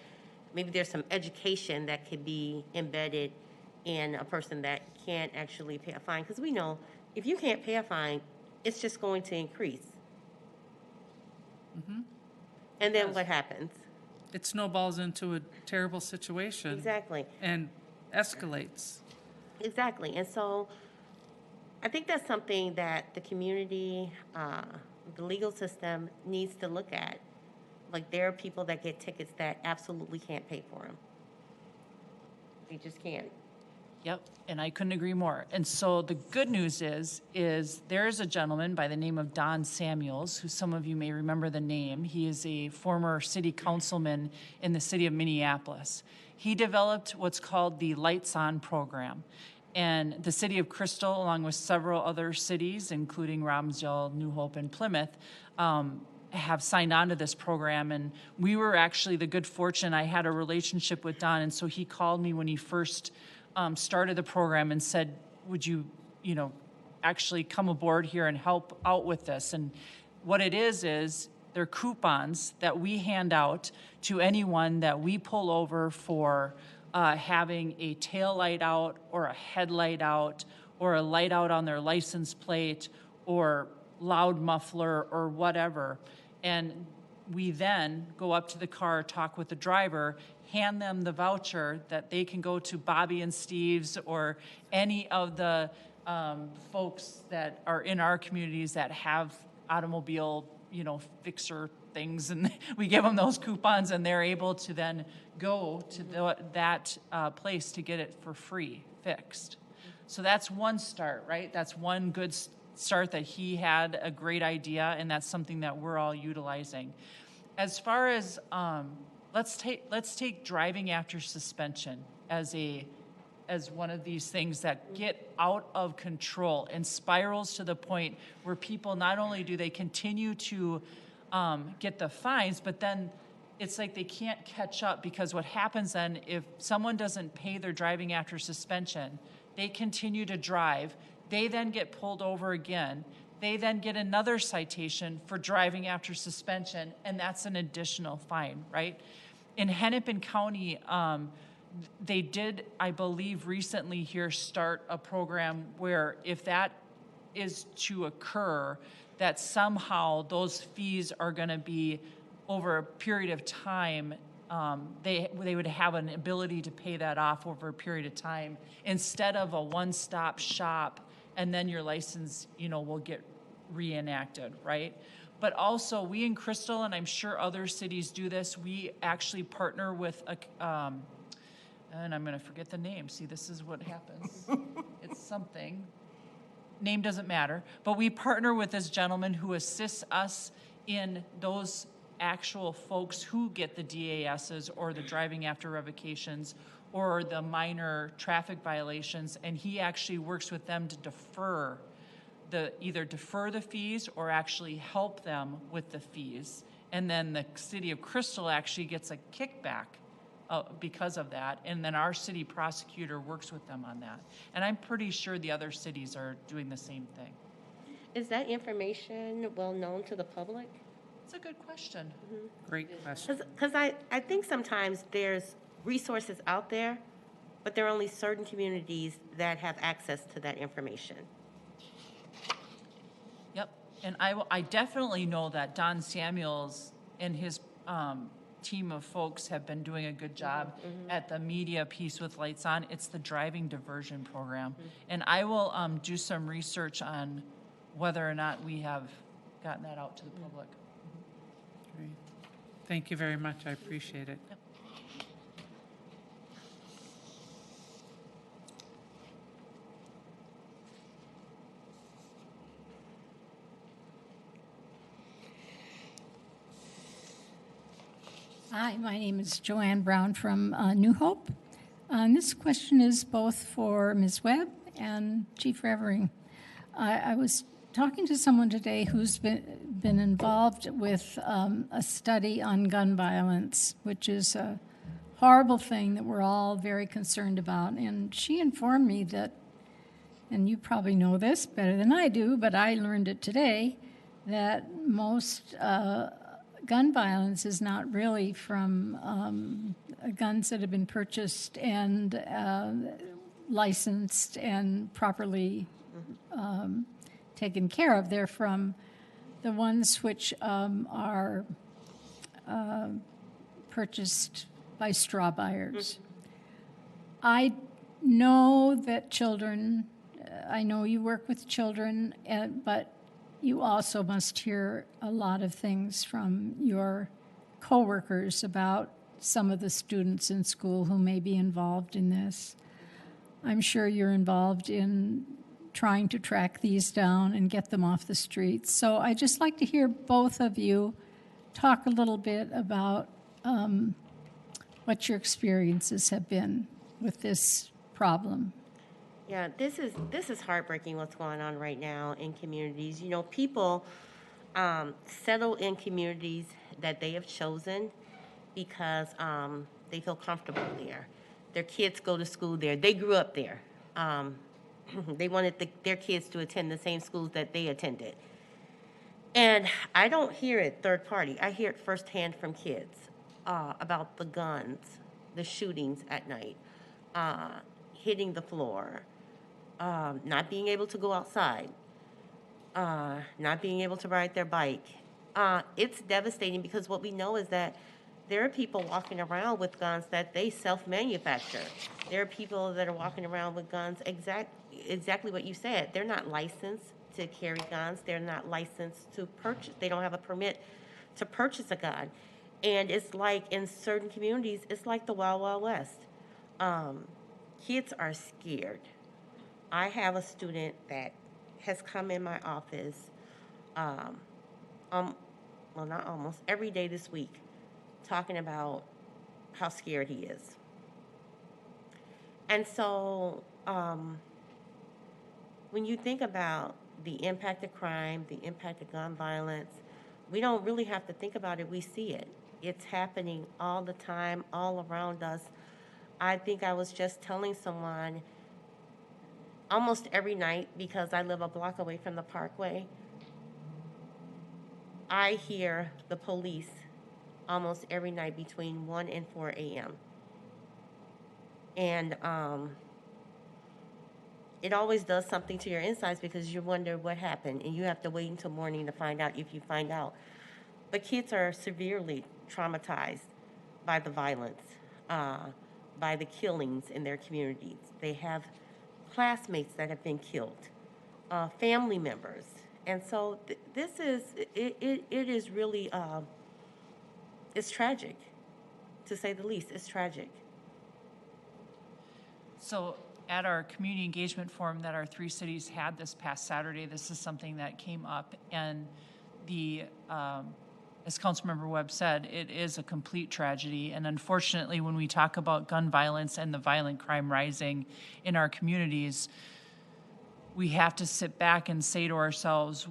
Speaker 4: Maybe there's some education that could be embedded in a person that can't actually pay a fine. Because we know if you can't pay a fine, it's just going to increase.
Speaker 11: Mm-hmm.
Speaker 4: And then what happens?
Speaker 11: It snowballs into a terrible situation.
Speaker 4: Exactly.
Speaker 11: And escalates.
Speaker 4: Exactly. And so I think that's something that the community, the legal system needs to look at. Like, there are people that get tickets that absolutely can't pay for them. They just can't.
Speaker 3: Yep, and I couldn't agree more. And so the good news is there is a gentleman by the name of Don Samuels, who some of you may remember the name. He is a former city councilman in the city of Minneapolis. He developed what's called the Lights On program. And the city of Crystal, along with several other cities, including Robbinsdale, New Hope, and Plymouth, have signed on to this program. And we were actually the good fortune. I had a relationship with Don, and so he called me when he first started the program and said, would you actually come aboard here and help out with this? And what it is they're coupons that we hand out to anyone that we pull over for having a tail light out or a headlight out or a light out on their license plate or loud muffler or whatever. And we then go up to the car, talk with the driver, hand them the voucher that they can go to Bobby and Steve's or any of the folks that are in our communities that have automobile, fixer things, and we give them those coupons, and they're able to then go to that place to get it for free fixed. So that's one start, right? That's one good start that he had a great idea, and that's something that we're all utilizing. As far as let's take driving after suspension as one of these things that get out of control and spirals to the point where people not only do they continue to get the fines, but then it's like they can't catch up, because what happens then, if someone doesn't pay their driving after suspension, they continue to drive, they then get pulled over again, they then get another citation for driving after suspension, and that's an additional fine, right? In Hennepin County, they did, I believe, recently here start a program where if that is to occur, that somehow those fees are going to be over a period of time. They would have an ability to pay that off over a period of time instead of a one-stop shop, and then your license, will get reenacted, right? But also, we in Crystal, and I'm sure other cities do this, we actually partner with and I'm going to forget the name. See, this is what happens. It's something. Name doesn't matter. But we partner with this gentleman who assists us in those actual folks who get the DASs or the driving after revocations or the minor traffic violations, and he actually works with them to either defer the fees or actually help them with the fees. And then the city of Crystal actually gets a kickback because of that, and then our city prosecutor works with them on that. And I'm pretty sure the other cities are doing the same thing.
Speaker 4: Is that information well known to the public?
Speaker 3: It's a good question.
Speaker 4: Mm-hmm.
Speaker 11: Great question.
Speaker 4: Because I think sometimes there's resources out there, but there are only certain communities that have access to that information.
Speaker 3: Yep, and I definitely know that Don Samuels and his team of folks have been doing a good job at the media piece with Lights On. It's the driving diversion program. And I will do some research on whether or not we have gotten that out to the public.
Speaker 11: Great. Thank you very much. I appreciate it.
Speaker 3: Yep.
Speaker 8: Hi, my name is Joanne Brown from New Hope. This question is both for Ms. Webb and Chief Revering. I was talking to someone today who's been involved with a study on gun violence, which is a horrible thing that we're all very concerned about. And she informed me that, and you probably know this better than I do, but I learned it today, that most gun violence is not really from guns that have been purchased and licensed and properly taken care of. They're from the ones which are purchased by straw buyers. I know that children, I know you work with children, but you also must hear a lot of things from your coworkers about some of the students in school who may be involved in this. I'm sure you're involved in trying to track these down and get them off the streets. So I'd just like to hear both of you talk a little bit about what your experiences have been with this problem.
Speaker 4: Yeah, this is heartbreaking what's going on right now in communities. People settle in communities that they have chosen because they feel comfortable there. Their kids go to school there. They grew up there. They wanted their kids to attend the same schools that they attended. And I don't hear it third party. I hear it firsthand from kids about the guns, the shootings at night, hitting the floor, not being able to go outside, not being able to ride their bike. It's devastating because what we know is that there are people walking around with guns that they self-manufacture. There are people that are walking around with guns, exactly what you said. They're not licensed to carry guns. They're not licensed to purchase. They don't have a permit to purchase a gun. And it's like in certain communities, it's like the Wild Wild West. Kids are scared. I have a student that has come in my office, well, not almost every day this week, talking about how scared he is. And so, when you think about the impact of crime, the impact of gun violence, we don't really have to think about it. We see it. It's happening all the time, all around us. I think I was just telling someone almost every night, because I live a block away from the Parkway, I hear the police almost every night between 1 and 4 a.m. And it always does something to your insides, because you wonder what happened, and you have to wait until morning to find out, if you find out. But kids are severely traumatized by the violence, by the killings in their communities. They have classmates that have been killed, family members. And so this is, it is really, it's tragic, to say the least. It's tragic.
Speaker 3: So at our community engagement forum that our 3 cities had this past Saturday, this is something that came up, and the, as Councilmember Webb said, it is a complete tragedy. And unfortunately, when we talk about gun violence and the violent crime rising in our communities, we have to sit back and say to ourselves,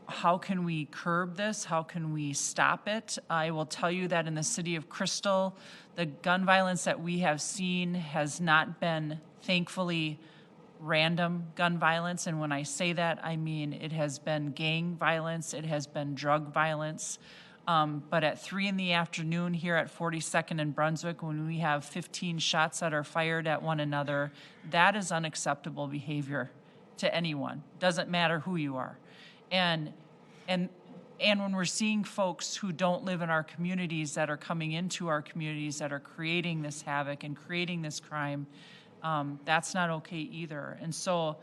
Speaker 3: how can we curb this? How can we stop it? I will tell you that in the city of Crystal, the gun violence that we have seen has not been, thankfully, random gun violence. And when I say that, I mean it has been gang violence, it has been drug violence. But at 3 p.m. here at 42nd and Brunswick, when we have 15 shots that are fired at one another, that is unacceptable behavior to anyone. Doesn't matter who you are. And when we're seeing folks who don't live in our communities that are coming into our communities that are creating this havoc and creating this crime, that's not okay either. And so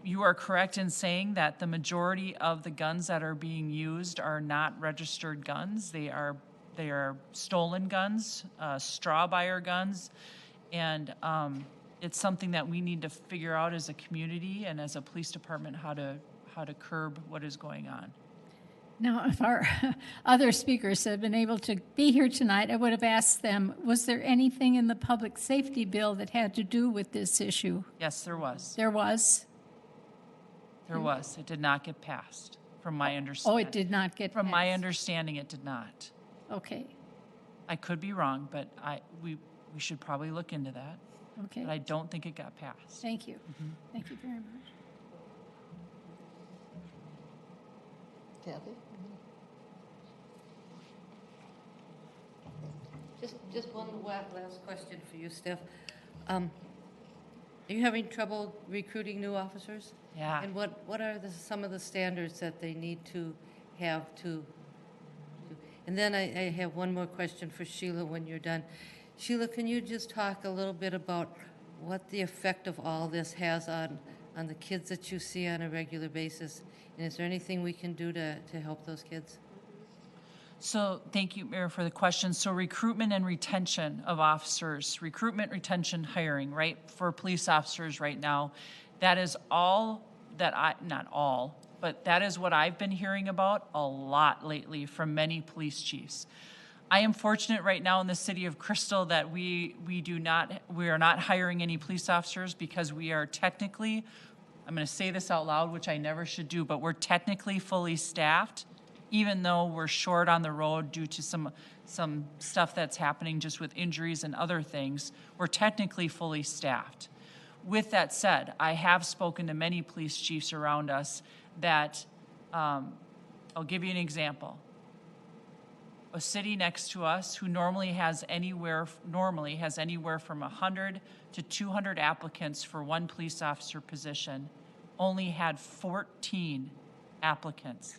Speaker 3: you are correct in saying that the majority of the guns that are being used are not registered guns. They are stolen guns, straw buyer guns, and it's something that we need to figure out as a community and as a police department how to curb what is going on.
Speaker 12: Now, if our other speakers had been able to be here tonight, I would have asked them, was there anything in the public safety bill that had to do with this issue?
Speaker 3: Yes, there was.
Speaker 12: There was?
Speaker 3: There was. It did not get passed, from my understanding.
Speaker 12: Oh, it did not get
Speaker 3: From
Speaker 12: passed.
Speaker 3: my understanding, it did not.
Speaker 12: Okay,
Speaker 3: I could be wrong, but we should probably look into that.
Speaker 12: okay.
Speaker 3: But I don't think it got passed.
Speaker 12: Thank you. Thank you very much.
Speaker 1: Kathy?
Speaker 6: Just one last question for you, Steph. Are you having trouble recruiting new officers?
Speaker 3: Yeah.
Speaker 6: And what are some of the standards that they need to have to? And then I have one more question for Sheila when you're done. Sheila, can you just talk a little bit about what the effect of all this has on the kids that you see on a regular basis? And is there anything we can do to help those kids?
Speaker 3: So thank you, Mayor, for the question. So recruitment and retention of officers, recruitment, retention, hiring, right, for police officers right now, that is all that not all, but that is what I've been hearing about a lot lately from many police chiefs. I am fortunate right now in the city of Crystal that we are not hiring any police officers because we are technically, I'm going to say this out loud, which I never should do, but we're technically fully staffed, even though we're short on the road due to some stuff that's happening just with injuries and other things. We're technically fully staffed. With that said, I have spoken to many police chiefs around us that, I'll give you an example. A city next to us who normally has anywhere from 100 to 200 applicants for one police officer position only had 14 applicants.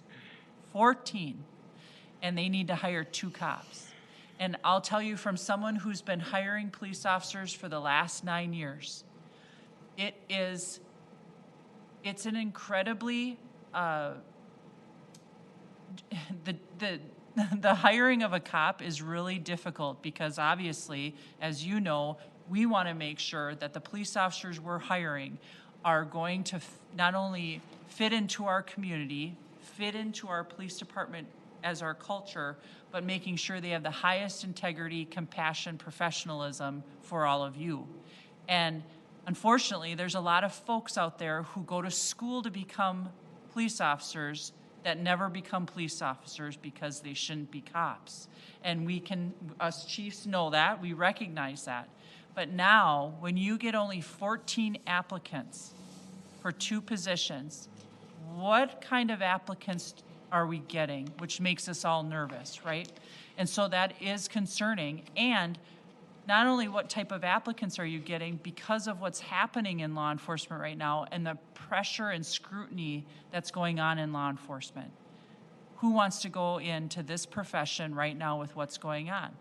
Speaker 3: 14. And they need to hire 2 cops. And I'll tell you from someone who's been hiring police officers for the last 9 years, it's an incredibly the hiring of a cop is really difficult because obviously, as you know, we want to make sure that the police officers we're hiring are going to not only fit into our community, fit into our police department as our culture, but making sure they have the highest integrity, compassion, professionalism for all of you. And unfortunately, there's a lot of folks out there who go to school to become police officers that never become police officers because they shouldn't be cops. And us chiefs know that, we recognize that. But now, when you get only 14 applicants for 2 positions, what kind of applicants are we getting? Which makes us all nervous, right? And so that is concerning. And not only what type of applicants are you getting because of what's happening in law enforcement right now and the pressure and scrutiny that's going on in law enforcement. Who wants to go into this profession right now with what's going on?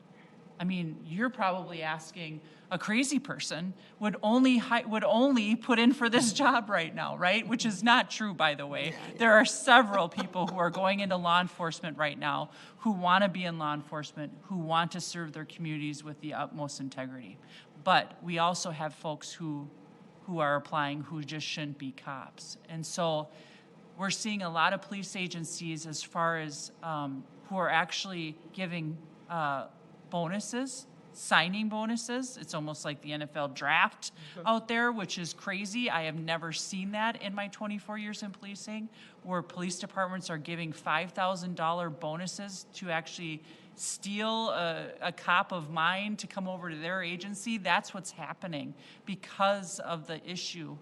Speaker 3: I mean, you're probably asking a crazy person would only put in for this job right now, right? Which is not true, by the way. There are several people who are going into law enforcement right now who want to be in law enforcement, who want to serve their communities with the utmost integrity. But we also have folks who are applying who just shouldn't be cops. And so we're seeing a lot of police agencies as far as who are actually giving bonuses, signing bonuses. It's almost like the NFL draft out there, which is crazy. I have never seen that in my 24 years in policing, where police departments are giving $5,000 bonuses to actually steal a cop of mine to come over to their agency. That's what's happening because of the issue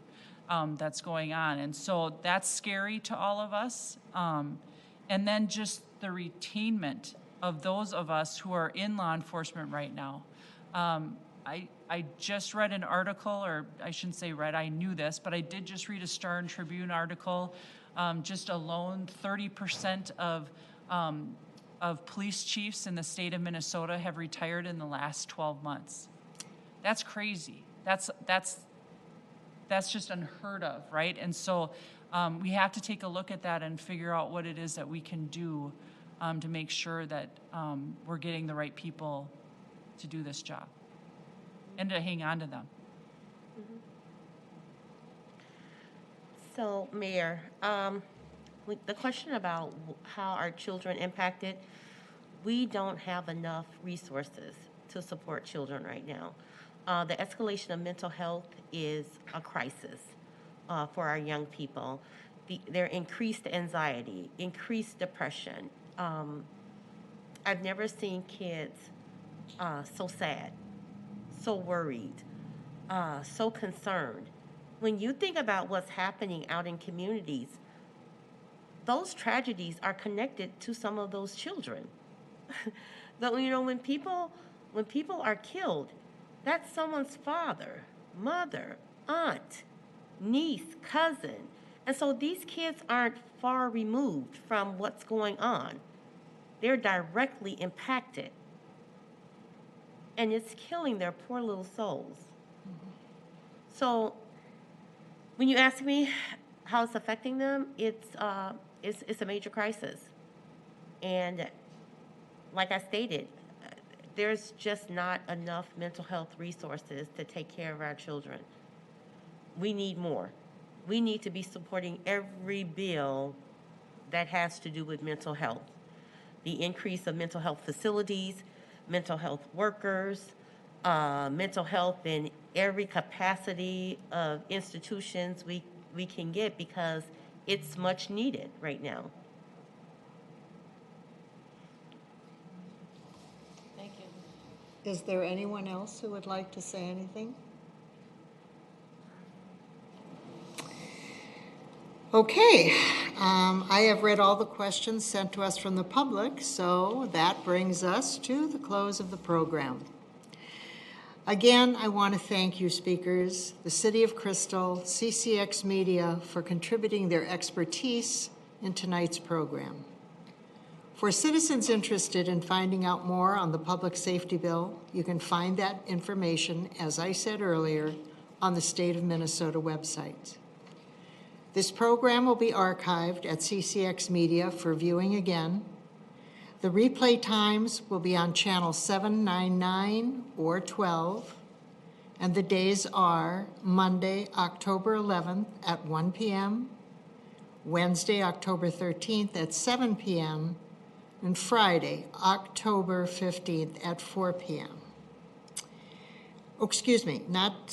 Speaker 3: that's going on. And so that's scary to all of us. And then just the retainment of those of us who are in law enforcement right now. I just read an article, or I shouldn't say read, I knew this, but I did just read a Star and Tribune article. Just alone, 30% of police chiefs in the state of Minnesota have retired in the last 12 months. That's crazy. That's just unheard of, right? And so we have to take a look at that and figure out what it is that we can do to make sure that we're getting the right people to do this job and to hang on to them.
Speaker 4: So, Mayor, the question about how are children impacted, we don't have enough resources to support children right now. The escalation of mental health is a crisis for our young people. Their increased anxiety, increased depression. I've never seen kids so sad, so worried, so concerned. When you think about what's happening out in communities, those tragedies are connected to some of those children. When people are killed, that's someone's father, mother, aunt, niece, cousin. And so these kids aren't far removed from what's going on. They're directly impacted. And it's killing their poor little souls. So when you ask me how it's affecting them, it's a major crisis. And like I stated, there's just not enough mental health resources to take care of our children. We need more. We need to be supporting every bill that has to do with mental health. The increase of mental health facilities, mental health workers, mental health in every capacity of institutions we can get, because it's much needed right now.
Speaker 1: Thank you. Is there anyone else who would like to say anything? Okay, I have read all the questions sent to us from the public, so that brings us to the close of the program. Again, I want to thank you speakers, the City of Crystal, CCX Media for contributing their expertise in tonight's program. For citizens interested in finding out more on the Public Safety Bill, you can find that information, as I said earlier, on the State of Minnesota website. This program will be archived at CCX Media for viewing again. The replay times will be on channel 799 or 12, and the days are Monday, October 11th at 1 p.m., Wednesday, October 13th at 7 p.m., and Friday, October 15th at 4 p.m. Oh, excuse me, not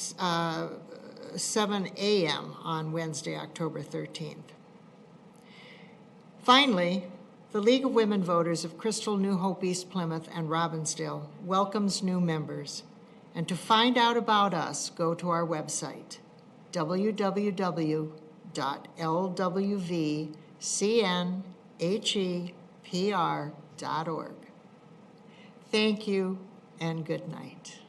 Speaker 1: 7 a.m. on Wednesday, October 13th. Finally, the League of Women Voters of Crystal, New Hope, East Plymouth, and Robbinsdale welcomes new members. And to find out about us, go to our website, www.lwvcnhepr.org. Thank you and good night.